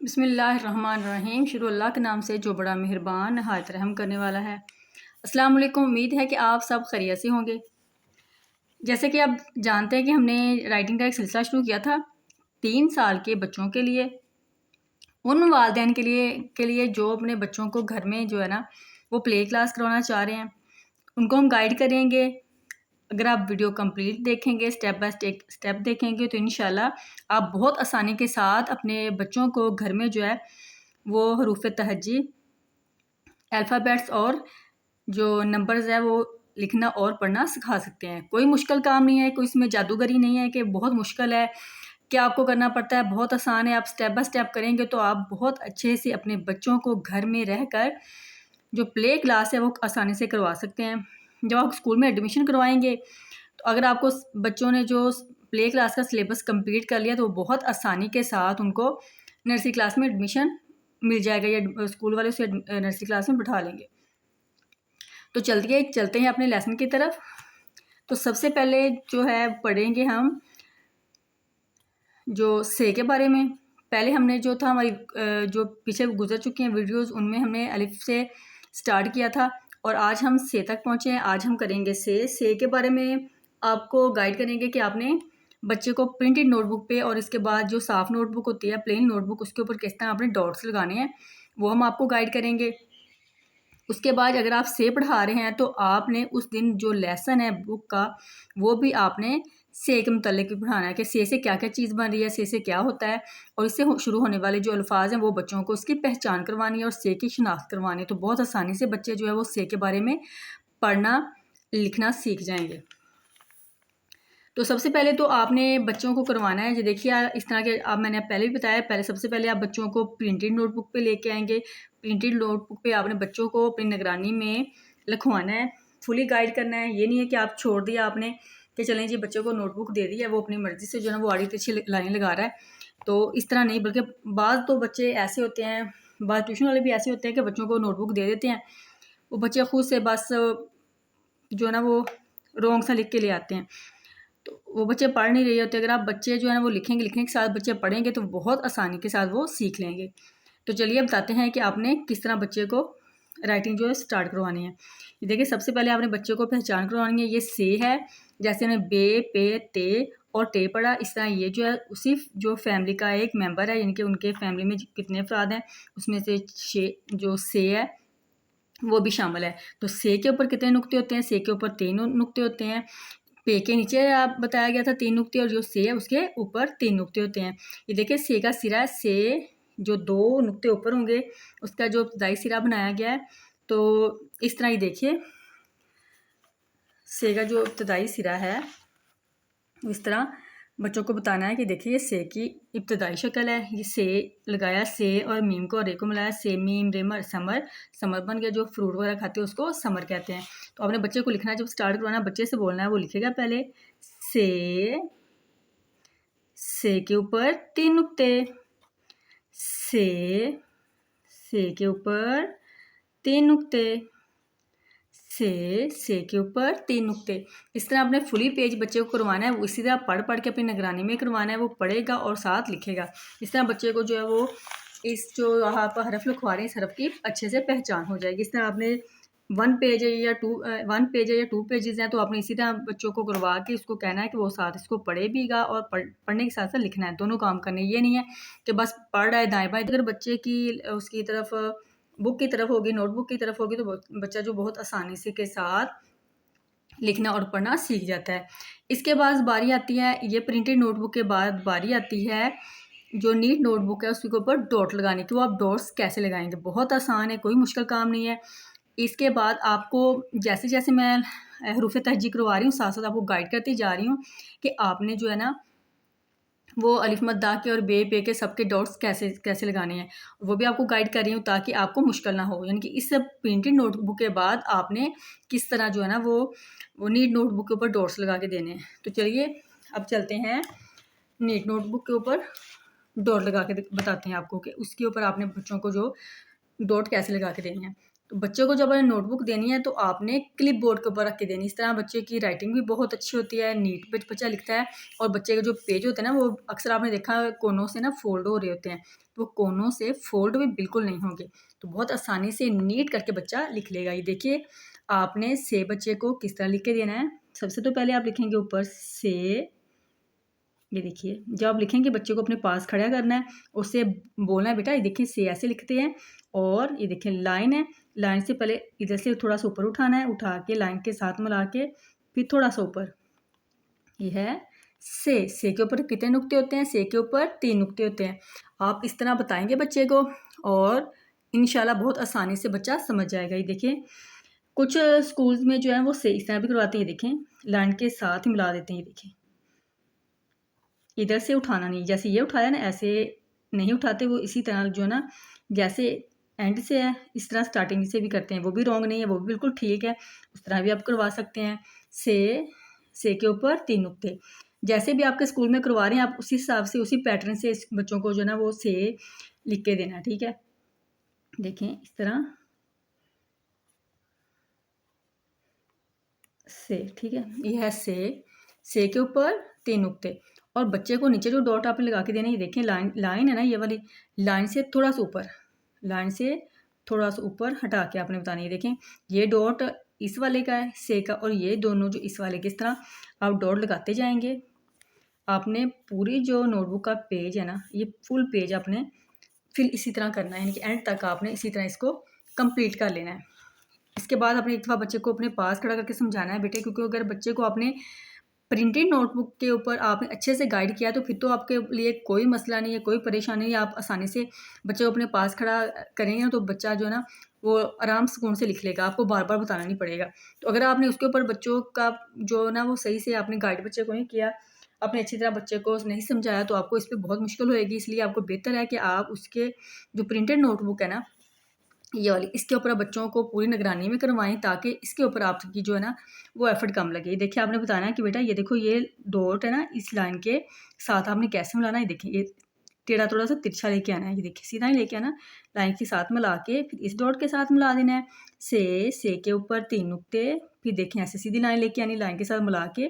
बिस्मिल्लाहिर्रहमानिर्रहीम। शुरू अल्लाह के नाम से जो बड़ा मेहरबान नहायत रहम करने वाला है। अस्सलाम वालेकुम। उम्मीद है कि आप सब खैरियत से होंगे। जैसे कि आप जानते हैं कि हमने राइटिंग का एक सिलसिला शुरू किया था 3 साल के बच्चों के लिए, उन वालिदैन के लिए जो अपने बच्चों को घर में जो है ना वो प्ले क्लास करवाना चाह रहे हैं, उनको हम गाइड करेंगे। अगर आप वीडियो कंप्लीट देखेंगे, स्टेप बाय स्टेप देखेंगे, तो इंशाल्लाह आप बहुत आसानी के साथ अपने बच्चों को घर में जो है वो हरूफ तहज्जी, अल्फ़ाबेट्स और जो नंबर्स है वो लिखना और पढ़ना सिखा सकते हैं। कोई मुश्किल काम नहीं है, कोई इसमें जादूगरी नहीं है कि बहुत मुश्किल है, क्या आपको करना पड़ता है। बहुत आसान है। आप स्टेप बाय स्टेप करेंगे तो आप बहुत अच्छे से अपने बच्चों को घर में रहकर जो प्ले क्लास है वो आसानी से करवा सकते हैं। जब आप स्कूल में एडमिशन करवाएंगे तो अगर आपको बच्चों ने जो प्ले क्लास का सिलेबस कंप्लीट कर लिया तो बहुत आसानी के साथ उनको नर्सरी क्लास में एडमिशन मिल जाएगा या स्कूल वाले उसे नर्सरी क्लास में बिठा लेंगे। तो चलते हैं अपने लेसन की तरफ। तो सबसे पहले जो है पढ़ेंगे हम जो से के बारे में। पहले हमने जो था हमारी जो पीछे गुजर चुकी हैं वीडियोस, उनमें हमने अलिफ से स्टार्ट किया था और आज हम से तक पहुँचे हैं। आज हम करेंगे से के बारे में आपको गाइड करेंगे कि आपने बच्चे को प्रिंटेड नोटबुक पे और इसके बाद जो साफ़ नोटबुक होती है, प्लेन नोटबुक, उसके ऊपर किस तरह आपने डॉट्स लगाने हैं वो हम आपको गाइड करेंगे। उसके बाद अगर आप से पढ़ा रहे हैं तो आपने उस दिन जो लेसन है बुक का वो भी आपने से के मुतल्लिक भी पढ़ाना है कि से क्या क्या चीज़ बन रही है, से क्या होता है, और इससे शुरू होने वाले जो अल्फाज हैं वो बच्चों को उसकी पहचान करवानी है और से की शनाख्त करवानी है। तो बहुत आसानी से बच्चे जो है वो से के बारे में पढ़ना लिखना सीख जाएंगे। तो सबसे पहले तो आपने बच्चों को करवाना है, जो देखिए इस तरह के, आप मैंने पहले भी बताया, पहले सबसे पहले आप बच्चों को प्रिंटेड नोटबुक पे लेके आएंगे। प्रिंटेड नोटबुक पे आपने बच्चों को अपनी निगरानी में लिखवाना है, फुली गाइड करना है। ये नहीं है कि आप छोड़ दिया आपने कि चलें जी बच्चों को नोटबुक दे दी है, वो अपनी मर्ज़ी से जो है वो आड़ी तिरछी लाइन लगा रहा है। तो इस तरह नहीं, बल्कि बाज़ तो बच्चे ऐसे होते हैं, बाज़ ट्यूशन वाले भी ऐसे होते हैं कि बच्चों को नोटबुक दे देते हैं, वो बच्चे खुद से बस जो है ना वो रॉन्ग सा लिख के ले आते हैं, तो वो बच्चे पढ़ नहीं रहे होते। अगर आप बच्चे जो है ना वो लिखेंगे, लिखने के साथ बच्चे पढ़ेंगे तो बहुत आसानी के साथ वो सीख लेंगे। तो चलिए बताते हैं कि आपने किस तरह बच्चे को राइटिंग जो है स्टार्ट करवानी है। ये देखिए सबसे पहले आपने बच्चे को पहचान करवानी है। ये से है, जैसे हमने बे पे ते और टे पढ़ा, इस तरह ये जो है उसी जो फैमिली का एक मेंबर है, यानी कि उनके फैमिली में कितने अफराद हैं उसमें से जो से है वो भी शामिल है। तो से के ऊपर कितने नुक्ते होते हैं? से के ऊपर 3 नुक्ते होते हैं। पे के नीचे आप बताया गया था 3 नुक्ते, और जो से है उसके ऊपर 3 नुक्ते होते हैं। ये देखिए से का सिरा है, से जो 2 नुक्ते ऊपर होंगे उसका जो इब्तदाई सिरा बनाया गया है। तो इस तरह ही देखिए से का जो इब्तदाई सिरा है इस तरह बच्चों को बताना है कि देखिए ये से की इब्तदाई शक्ल है। ये से लगाया, से और मीम को और रे को मिलाया, से मीम रेमर समर, समर बन गया। जो फ्रूट वगैरह खाते हैं उसको समर कहते हैं। तो आपने बच्चे को लिखना है, जब स्टार्ट करवाना बच्चे से बोलना है, वो लिखेगा पहले से के ऊपर 3 नुक्ते, से के ऊपर 3 नुक्ते, से के ऊपर 3 नुक्ते। इस तरह आपने फुली पेज बच्चे को करवाना है, वो इसी तरह पढ़ पढ़ के अपनी निगरानी में करवाना है। वो पढ़ेगा और साथ लिखेगा। इस तरह बच्चे को जो है वो इस जो आप हरफ लिखवा रहे हैं इस हरफ की अच्छे से पहचान हो जाएगी। इस तरह आपने 1 पेज है या 2 पेजेस हैं तो आपने इसी तरह बच्चों को करवा के उसको कहना है कि वो साथ इसको पढ़े भीगा और पढ़ने के साथ साथ लिखना है, दोनों काम करने। ये नहीं है कि बस पढ़ रहा है दाएँ बाएँ। अगर बच्चे की उसकी तरफ बुक की तरफ होगी, नोटबुक की तरफ होगी, तो बच्चा जो बहुत आसानी से के साथ लिखना और पढ़ना सीख जाता है। इसके बाद बारी आती है, ये प्रिंटेड नोटबुक के बाद बारी आती है जो नीट नोटबुक है उसके ऊपर डॉट लगाने की। वो आप डॉट्स कैसे लगाएंगे, बहुत आसान है, कोई मुश्किल काम नहीं है। इसके बाद आपको जैसे जैसे मैं हरूफ तहज्जी करवा रही हूँ साथ साथ आपको गाइड करती जा रही हूँ कि आपने जो है ना वो अलिफ मद दा के और बे पे के सबके डॉट्स कैसे कैसे लगाने हैं, वो भी आपको गाइड कर रही हूँ ताकि आपको मुश्किल ना हो। यानी कि इस सब प्रिंटेड नोटबुक के बाद आपने किस तरह जो है ना वो नीट नोटबुक के ऊपर डॉट्स लगा के देने हैं। तो चलिए अब चलते हैं नीट नोटबुक के ऊपर डॉट लगा के बताते हैं आपको कि उसके ऊपर आपने बच्चों को जो डॉट कैसे लगा के देने हैं। तो बच्चे को जब आपने नोटबुक देनी है तो आपने क्लिप बोर्ड के ऊपर रख के देनी। इस तरह बच्चे की राइटिंग भी बहुत अच्छी होती है, नीट बच्चा लिखता है। और बच्चे के जो पेज होते हैं ना, वो अक्सर आपने देखा कोनों से ना फोल्ड हो रहे होते हैं, तो कोनों से फोल्ड भी बिल्कुल नहीं होंगे। तो बहुत आसानी से नीट करके बच्चा लिख लेगा। ये देखिए, आपने से बच्चे को किस तरह लिख के देना है। सबसे तो पहले आप लिखेंगे ऊपर से। ये देखिए, जब आप लिखेंगे बच्चे को अपने पास खड़ा करना है, उससे बोलना है बेटा ये देखिए से ऐसे लिखते हैं। और ये देखिए लाइन है, लाइन से पहले इधर से थोड़ा सा ऊपर उठाना है, उठा के लाइन के साथ मिला के फिर थोड़ा सा ऊपर। ये है से के ऊपर कितने नुक्ते होते हैं? से के ऊपर 3 नुक्ते होते हैं। आप इस तरह बताएंगे बच्चे को और इंशाल्लाह बहुत आसानी से बच्चा समझ जाएगा। ये देखिए, कुछ स्कूल्स में जो है वो से इस तरह भी करवाते हैं। ये देखें, लाइन के साथ ही मिला देते हैं। ये देखिए, इधर से उठाना नहीं, जैसे ये उठाया ना ऐसे नहीं उठाते, वो इसी तरह जो है ना, जैसे एंड से है इस तरह स्टार्टिंग से भी करते हैं। वो भी रॉन्ग नहीं है, वो भी बिल्कुल ठीक है। उस तरह भी आप करवा सकते हैं। से के ऊपर 3 नुक्ते, जैसे भी आपके स्कूल में करवा रहे हैं आप उसी हिसाब से उसी पैटर्न से इस बच्चों को जो है ना वो से लिख के देना है। ठीक है, देखें इस तरह से। ठीक है, ये है से के ऊपर 3 नुक्ते। और बच्चे को नीचे जो डॉट आपने लगा के देना, ये देखें लाइन लाइन है ना, ये वाली लाइन से थोड़ा सा ऊपर, लाइन से थोड़ा सा ऊपर हटा के आपने बताना। ये देखें, ये डॉट इस वाले का है से का, और ये दोनों जो इस वाले के, इस तरह आप डॉट लगाते जाएंगे। आपने पूरी जो नोटबुक का पेज है ना, ये फुल पेज आपने फिर इसी तरह करना है, यानी कि एंड तक आपने इसी तरह इसको कंप्लीट कर लेना है। इसके बाद आपने एक दफ़ा बच्चे को अपने पास खड़ा करके समझाना है बेटे, क्योंकि अगर बच्चे को आपने प्रिंटेड नोटबुक के ऊपर आपने अच्छे से गाइड किया तो फिर तो आपके लिए कोई मसला नहीं है, कोई परेशानी नहीं है। आप आसानी से बच्चे को अपने पास खड़ा करेंगे तो बच्चा जो है ना वो आराम सुकून से लिख लेगा, आपको बार बार बताना नहीं पड़ेगा। तो अगर आपने उसके ऊपर बच्चों का जो ना वो सही से आपने गाइड बच्चे को नहीं किया, आपने अच्छी तरह बच्चे को नहीं समझाया, तो आपको इस पर बहुत मुश्किल होएगी। इसलिए आपको बेहतर है कि आप उसके जो प्रिंटेड नोटबुक है ना, ये वाली, इसके ऊपर आप बच्चों को पूरी निगरानी में करवाएं, ताकि इसके ऊपर आपकी जो है ना वो एफर्ट कम लगे। देखिए, आपने बताना है कि बेटा ये देखो ये डॉट है ना, इस लाइन के साथ आपने कैसे मिलाना है। देखिए, ये टेढ़ा थोड़ा सा तिरछा लेके आना है। ये देखिए, सीधा ही लेके आना, लाइन के साथ मिला के फिर इस डॉट के साथ मिला देना है। से के ऊपर 3 नुक्ते, फिर देखें ऐसे सीधी लाइन लेके आनी, लाइन के साथ मिला के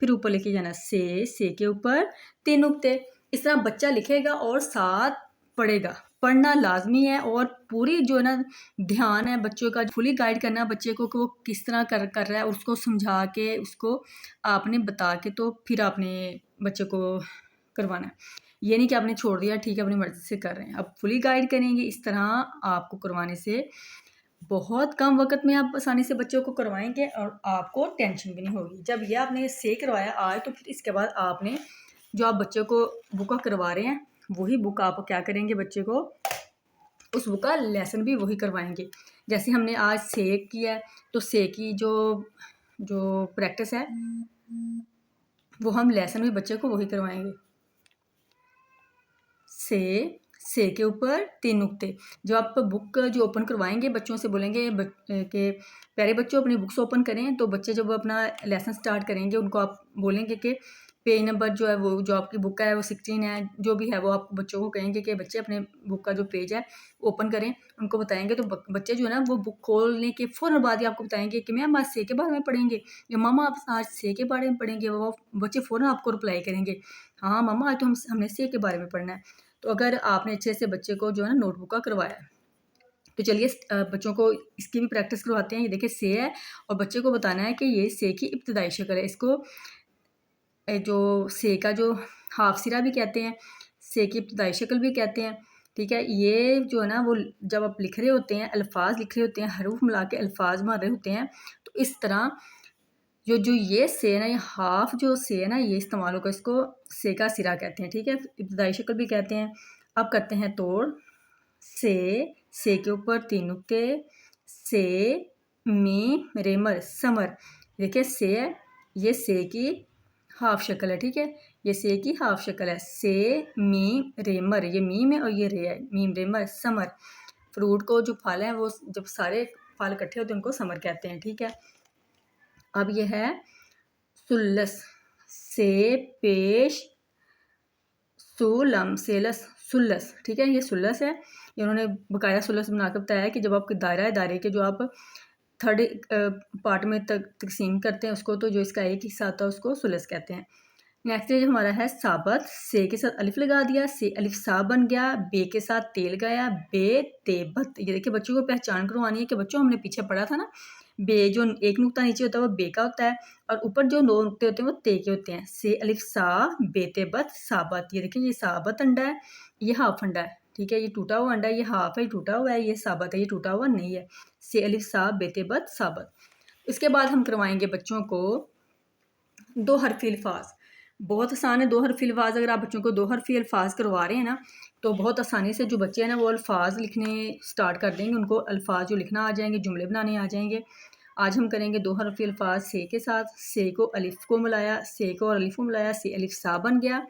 फिर ऊपर लेके जाना। से के ऊपर 3 नुक्ते। इस तरह बच्चा लिखेगा और साथ पढ़ेगा। पढ़ना लाजमी है, और पूरी जो है ना ध्यान है बच्चों का, फुली गाइड करना बच्चे को कि वो किस तरह कर रहा है, और उसको समझा के उसको आपने बता के तो फिर आपने बच्चे को करवाना है। ये नहीं कि आपने छोड़ दिया ठीक है अपनी मर्ज़ी से कर रहे हैं। अब फुली गाइड करेंगे। इस तरह आपको करवाने से बहुत कम वक़्त में आप आसानी से बच्चों को करवाएँगे और आपको टेंशन भी नहीं होगी। जब ये आपने से करवाया आज, तो फिर इसके बाद आपने जो आप बच्चों को बुक करवा रहे हैं वही बुक आप क्या करेंगे, बच्चे को उस बुक का लेसन भी वही करवाएंगे। जैसे हमने आज से किया है, तो से की जो जो प्रैक्टिस है वो हम लेसन भी बच्चे को वही करवाएंगे। से के ऊपर 3 नुक्ते। जो आप बुक जो ओपन करवाएंगे बच्चों से बोलेंगे कि प्यारे बच्चों अपनी बुक्स ओपन करें, तो बच्चे जब अपना लेसन स्टार्ट करेंगे उनको आप बोलेंगे कि पेज नंबर जो है वो जो आपकी बुक का है वो 16 है, जो भी है वो आप बच्चों को कहेंगे कि बच्चे अपने बुक का जो पेज है ओपन करें। उनको बताएंगे तो बच्चे जो है ना वो बुक खोलने के फ़ौरन बाद ही आपको बताएंगे कि मैम आज से के बारे में पढ़ेंगे, या मामा आप आज से के बारे में पढ़ेंगे। वो बच्चे फ़ौरन आपको रिप्लाई करेंगे, हाँ मामा आज तो हमने से के बारे में पढ़ना है। तो अगर आपने अच्छे से बच्चे को जो है ना नोटबुक का करवाया, तो चलिए बच्चों को इसकी भी प्रैक्टिस करवाते हैं। ये देखिए से है, और बच्चे को बताना है कि ये से की इब्तदाई शक्ल है। इसको जो से का जो हाफ सिरा भी कहते हैं, से की इब्तदाई शक्ल भी कहते हैं। ठीक है, ये जो है ना वो जब आप लिख रहे होते हैं, अल्फाज लिख रहे होते हैं, हरूफ मिला के अल्फाज मार रहे होते हैं, तो इस तरह जो जो ये से है ना, ये हाफ जो से है ना, ये इस्तेमाल होगा। इसको से का सिरा कहते हैं। ठीक है, इब्तदाई शक्ल भी कहते हैं। अब करते हैं तोड़। से के ऊपर 3 नुक्ते, से मीम रेमर समर। देखिए से है, ये से की हाफ शक्ल है। ठीक है, ये से की हाफ शक्ल है। से मीम रेमर, ये मीम है और ये रे है, मीम रेमर समर। फ्रूट को जो फल है वो जब सारे फल इकट्ठे होते हैं उनको समर कहते हैं। ठीक है, अब ये है सुलस। से पेश सुलम सेलस सुलस, ठीक है, ये सुलस है। ये उन्होंने बकाया सुलस बनाकर बताया कि जब आपके दायरा है, दायरे के जो आप थर्ड पार्ट में तकसीम करते हैं उसको, तो जो इसका एक हिस्सा होता है उसको सुलस कहते हैं। नेक्स्ट जो हमारा है साबत, से के साथ अलिफ लगा दिया, से अलिफ सा बन गया, बे के साथ तेल गया, बे ते बत। ये देखिए बच्चों को पहचान करवानी है कि बच्चों हमने पीछे पढ़ा था ना, बे जो एक नुक्ता नीचे होता है वो बे का होता है, और ऊपर जो 2 नुक्ते होते हैं वो ते के होते हैं। से अलिफ सा, बे ते बत, साबत। ये देखिए ये साबत अंडा है, ये हाफ अंडा है, ठीक है, ये टूटा हुआ अंडा है, ये हाफ है, ये टूटा हुआ है, ये साबत है, ये टूटा हुआ नहीं है। से अलिफ सा, बे ते बत, साबत। इसके बाद हम करवाएंगे बच्चों को 2 हरफ़ी अल्फाज। बहुत आसान है 2 हरफ़ी अल्फाज। अगर आप बच्चों को 2 हरफ़ी अल्फाज करवा रहे हैं ना, तो बहुत आसानी से जो बच्चे हैं ना वो अल्फाज लिखने स्टार्ट कर देंगे, उनको अल्फाज जो लिखना आ जाएंगे, जुमले बनाने आ जाएंगे। आज हम करेंगे 2 हरफ़ी अल्फाज से के साथ। से को अलिफ को मिलाया, से को और अलिफ को मिलाया, से अलिफ सा बन गया।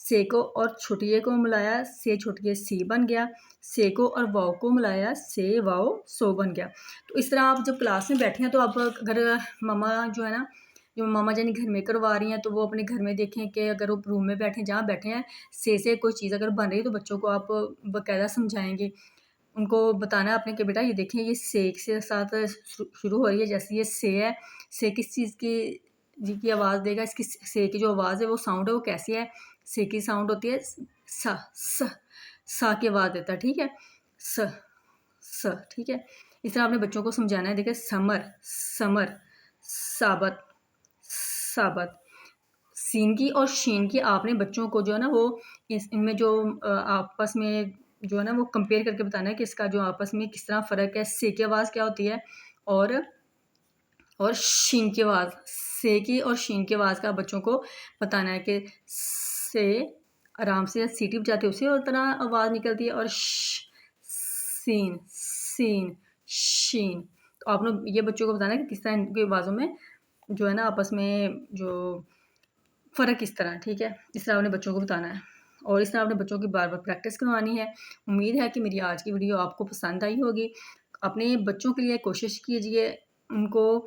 से को और छोटी ए को मिलाया, से छोटी ए सी बन गया। से को और वाव को मिलाया, से वाव सो बन गया। तो इस तरह आप जब क्लास में बैठे हैं तो आप अगर मामा जो है ना, जो मामा जानी घर में करवा रही हैं, तो वो अपने घर में देखें कि अगर वो रूम में बैठे जहाँ बैठे हैं, से कोई चीज़ अगर बन रही है तो बच्चों को आप बाकायदा समझाएंगे। उनको बताना है आपने कि बेटा ये देखें ये से के साथ शुरू हो रही है, जैसे ये से है, से किस चीज़ की जी की आवाज़ देगा, इसकी से की जो आवाज़ है वो साउंड है वो कैसी है। से की साउंड होती है सा की आवाज़ देता है, ठीक है, स, ठीक है। इस तरह आपने बच्चों को समझाना है। देखिए समर, समर, साबत, साबत। सीन की और शीन की आपने बच्चों को जो है ना वो इनमें जो आपस में जो है ना वो कंपेयर करके बताना है कि इसका जो आपस में किस तरह फ़र्क है। से की आवाज़ क्या होती है और शीन की आवाज़, से की और शीन की आवाज़ का बच्चों को बताना है कि से आराम से सीटी बजाते उसी और तरह आवाज़ निकलती है, और सीन, सीन, शीन। तो आपने ये बच्चों को बताना है कि किस तरह इनकी आवाज़ों में जो है ना आपस में जो फ़र्क किस तरह, ठीक है। इस तरह आपने बच्चों को बताना है और इस तरह आपने बच्चों की बार बार प्रैक्टिस करवानी है। उम्मीद है कि मेरी आज की वीडियो आपको पसंद आई होगी। अपने बच्चों के लिए कोशिश कीजिए, उनको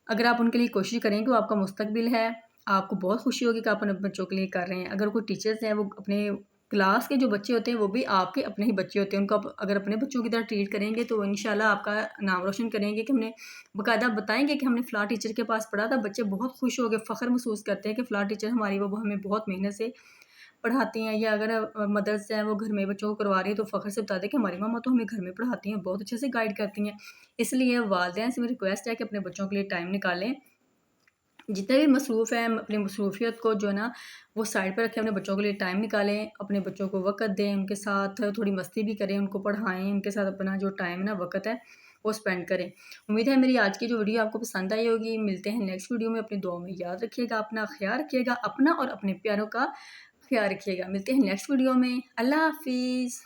अगर आप उनके लिए कोशिश करेंगे तो आपका मुस्तकबिल है, आपको बहुत खुशी होगी कि आप अपने बच्चों के लिए कर रहे हैं। अगर कोई टीचर्स हैं वो अपने क्लास के जो बच्चे होते हैं वो भी आपके अपने ही बच्चे होते हैं, उनको आप अगर अपने बच्चों की तरह ट्रीट करेंगे तो इंशाल्लाह आपका नाम रोशन करेंगे कि हमने बाकायदा बताएंगे कि हमने फ़लाँ टीचर के पास पढ़ा था। बच्चे बहुत खुश हो गए, फ़ख्र महसूस करते हैं कि फ़लाँ टीचर हमारी वो हमें बहुत मेहनत से पढ़ाती हैं। या अगर मदर्स हैं वो घर में बच्चों को करवा रही है तो फ़ख्र से बताते हैं कि हमारी मम्मा तो हमें घर में पढ़ाती हैं, बहुत अच्छे से गाइड करती हैं। इसलिए वालिदैन से मेरी रिक्वेस्ट है कि अपने बच्चों के लिए टाइम निकालें। जितने भी मसरूफ़ हैं अपनी मसरूफियत को जो है ना वो साइड पर रखें, अपने बच्चों के लिए टाइम निकालें, अपने बच्चों को वक़्त दें, उनके साथ थोड़ी मस्ती भी करें, उनको पढ़ाएँ, उनके साथ अपना जो टाइम है ना वक़्त है वो स्पेंड करें। उम्मीद है मेरी आज की जो वीडियो आपको पसंद आई होगी। मिलते हैं नेक्स्ट वीडियो में। अपनी दुआ में याद रखिएगा, अपना ख़्याल रखिएगा, अपना और अपने प्यारों का ख़्याल रखिएगा। मिलते हैं नेक्स्ट वीडियो में। अल्लाह हाफ़िज़।